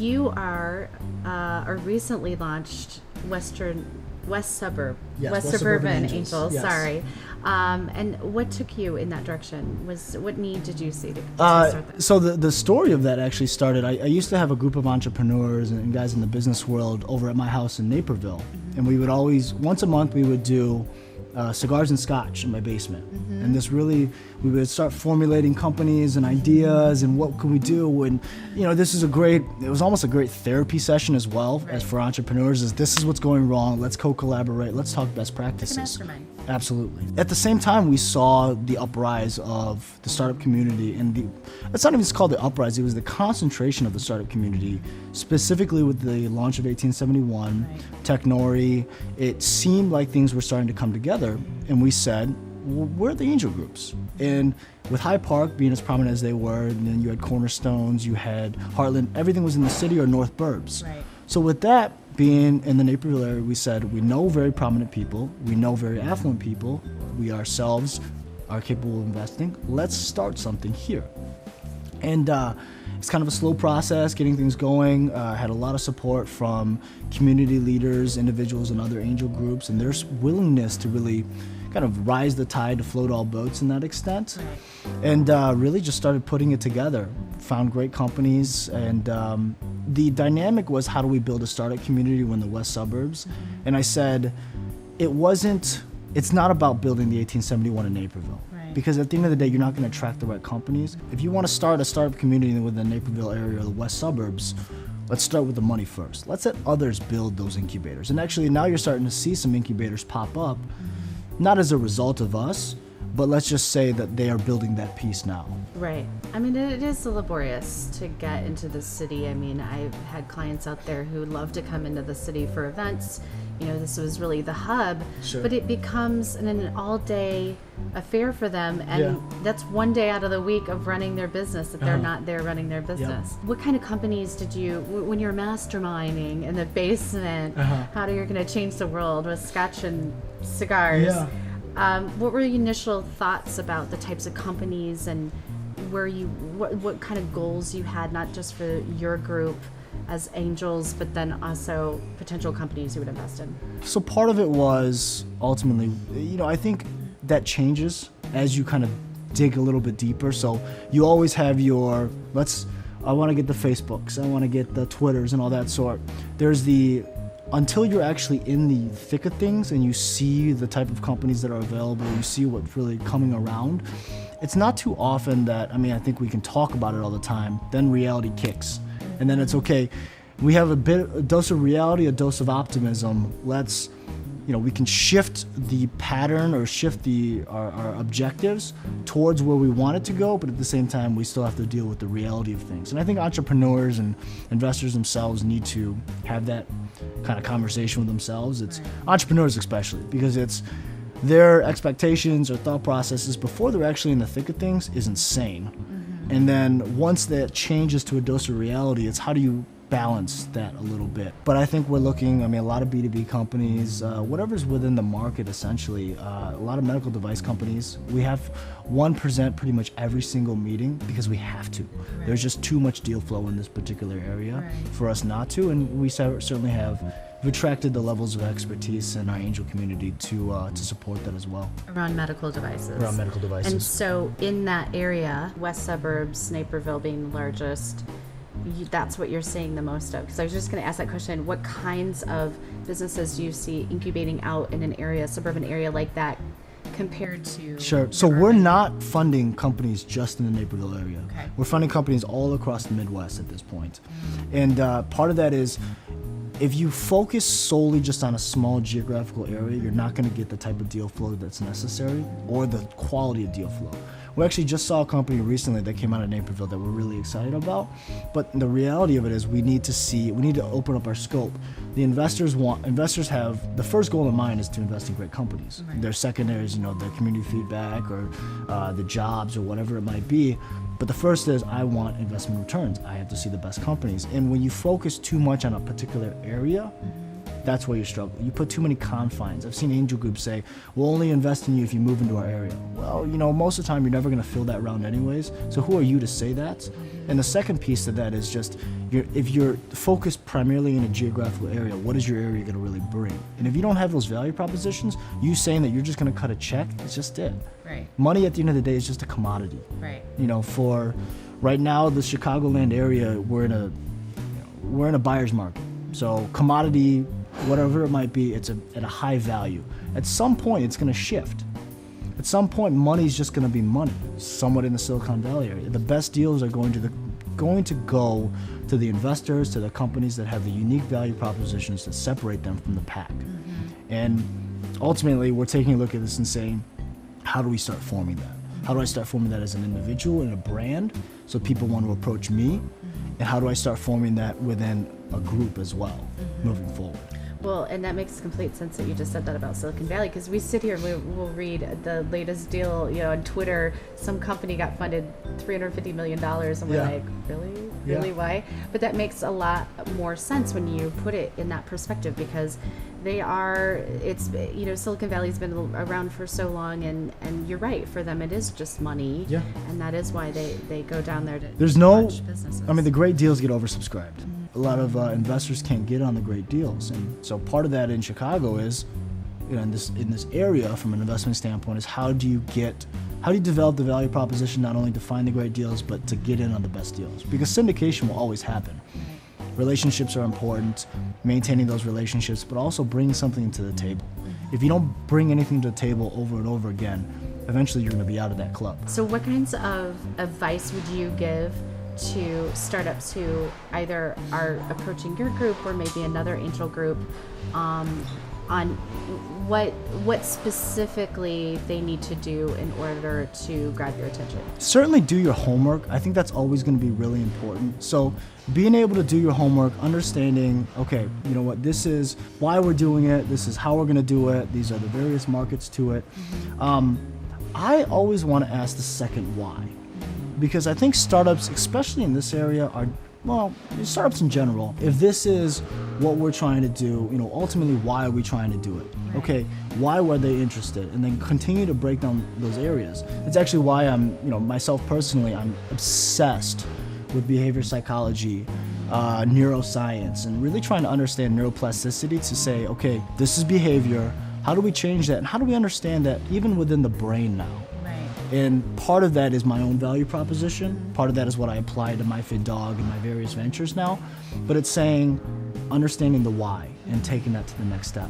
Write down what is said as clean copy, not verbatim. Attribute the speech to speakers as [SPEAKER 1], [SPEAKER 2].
[SPEAKER 1] you are or recently launched West Suburban Angels.
[SPEAKER 2] Yes.
[SPEAKER 1] Sorry. And what took you in that direction? What need did you see to start that?
[SPEAKER 2] So the story of that actually started, I used to have a group of entrepreneurs and guys in the business world over at my house in Naperville. And we would always, once a month, we would do cigars and scotch in my basement. And this really, we would start formulating companies and ideas and what can we do. And, this is it was almost a great therapy session as well, as for entrepreneurs, is this is what's going wrong. Let's co-collaborate. Let's talk best practices.
[SPEAKER 1] Like a mastermind.
[SPEAKER 2] Absolutely. At the same time, we saw the uprise of the startup community, and it's not even just called the uprise, it was the concentration of the startup community, specifically with the launch of 1871, Technori. It seemed like things were starting to come together, and we said, well, where are the angel groups? And with Hyde Park being as prominent as they were, and then you had Cornerstones, you had Heartland, everything was in the city or North Burbs.
[SPEAKER 1] Right.
[SPEAKER 2] So with that being in the Naperville area, we said we know very prominent people, we know very affluent people, we ourselves are capable of investing. Let's start something here. And it's kind of a slow process getting things going. Had a lot of support from community leaders, individuals, and other angel groups, and their willingness to really kind of rise the tide to float all boats in that extent. And really just started putting it together. Found great companies, and the dynamic was, how do we build a startup community in the West Suburbs? And I said, it's not about building the 1871 in Naperville. Because at the end of the day, you're not going to attract the right companies. If you want to start a startup community within the Naperville area or the West Suburbs, let's start with the money first. Let's let others build those incubators. And actually now you're starting to see some incubators pop up, not as a result of us, but let's just say that they are building that piece now.
[SPEAKER 1] Right. I mean, it is laborious to get into the city. I mean, I've had clients out there who love to come into the city for events. This was really the hub, but it becomes an all-day affair for them, and that's one day out of the week of running their business that they're not there running their business. What kind of companies did you, when you're masterminding in the basement, how you're going to change the world with scotch and cigars? What were your initial thoughts about the types of companies and what kind of goals you had, not just for your group as angels, but then also potential companies you would invest in?
[SPEAKER 2] So part of it was ultimately, I think that changes as you kind of dig a little bit deeper. So you always have your, I want to get the Facebooks, I want to get the Twitters and all that sort. Until you're actually in the thick of things and you see the type of companies that are available, you see what's really coming around, it's not too often that, I think we can talk about it all the time, then reality kicks. And then it's okay, we have a dose of reality, a dose of optimism. We can shift the pattern or shift our objectives towards where we want it to go, but at the same time, we still have to deal with the reality of things. And I think entrepreneurs and investors themselves need to have that kind of conversation with themselves. It's entrepreneurs especially, because it's their expectations or thought processes before they're actually in the thick of things is insane. And then once that changes to a dose of reality, it's how do you balance that a little bit. But I think we're looking, a lot of B2B companies, whatever's within the market essentially, a lot of medical device companies. We have one present pretty much every single meeting because we have to. There's just too much deal flow in this particular area for us not to, and we certainly have attracted the levels of expertise in our angel community to support that as well.
[SPEAKER 1] Around medical devices.
[SPEAKER 2] Around medical devices.
[SPEAKER 1] And so in that area, West Suburbs, Naperville being the largest, that's what you're seeing the most of. Because I was just going to ask that question, what kinds of businesses do you see incubating out in an area, suburban area like that, compared to...
[SPEAKER 2] Sure. So we're not funding companies just in the Naperville area.
[SPEAKER 1] Okay.
[SPEAKER 2] We're funding companies all across the Midwest at this point. And part of that is, if you focus solely just on a small geographical area, you're not going to get the type of deal flow that's necessary or the quality of deal flow. We actually just saw a company recently that came out of Naperville that we're really excited about, but the reality of it is we need to open up our scope. The investors have, the first goal in mind is to invest in great companies. Their secondary is, the community feedback or the jobs or whatever it might be. But the first is, I want investment returns. I have to see the best companies. And when you focus too much on a particular area, That's where you struggle. You put too many confines. I've seen angel groups say, we'll only invest in you if you move into our area. Well, most of the time you're never going to fill that round anyways, so who are you to say that? And the second piece to that is just, if you're focused primarily in a geographical area, what is your area going to really bring? And if you don't have those value propositions, you saying that you're just going to cut a check, it's just it.
[SPEAKER 1] Right.
[SPEAKER 2] Money at the end of the day is just a commodity.
[SPEAKER 1] Right.
[SPEAKER 2] For right now, the Chicagoland area, we're in a buyer's market. So commodity, whatever it might be, it's at a high value. At some point, it's going to shift. At some point, money's just going to be money, somewhat in the Silicon Valley area. The best deals are going to go to the investors, to the companies that have the unique value propositions that separate them from the pack. And ultimately, we're taking a look at this and saying, how do we start forming that? How do I start forming that as an individual and a brand so people want to approach me? And how do I start forming that within a group as well, moving forward?
[SPEAKER 1] Well, and that makes complete sense that you just said that about Silicon Valley, because we sit here and we'll read the latest deal, on Twitter. Some company got funded $350 million, and we're like, really? Really, why? But that makes a lot more sense when you put it in that perspective, because Silicon Valley's been around for so long, and you're right, for them it is just money. Yeah. And that is why they go down there to launch businesses.
[SPEAKER 2] The great deals get oversubscribed. A lot of investors can't get on the great deals, and so part of that in Chicago is, in this area from an investment standpoint, is how do you develop the value proposition not only to find the great deals but to get in on the best deals, because syndication will always happen. Relationships are important, maintaining those relationships, but also bringing something to the table. If you don't bring anything to the table over and over again, eventually you're going to be out of that club.
[SPEAKER 1] So what kinds of advice would you give to startups who either are approaching your group or maybe another angel group, on what specifically they need to do in order to grab your attention?
[SPEAKER 2] Certainly do your homework. I think that's always going to be really important. So being able to do your homework, understanding, okay, this is why we're doing it, this is how we're going to do it, these are the various markets to it. I always want to ask the second why. Because I think startups, especially in this area, startups in general, if this is what we're trying to do, ultimately, why are we trying to do it? Right. Okay, why were they interested? And then continue to break down those areas. It's actually why myself personally, I'm obsessed with behavior psychology, neuroscience, and really trying to understand neuroplasticity to say, okay, this is behavior, how do we change that? And how do we understand that even within the brain now? And part of that is my own value proposition. Part of that is what I apply to my Fit Dog and my various ventures now. But it's saying, understanding the why and taking that to the next step.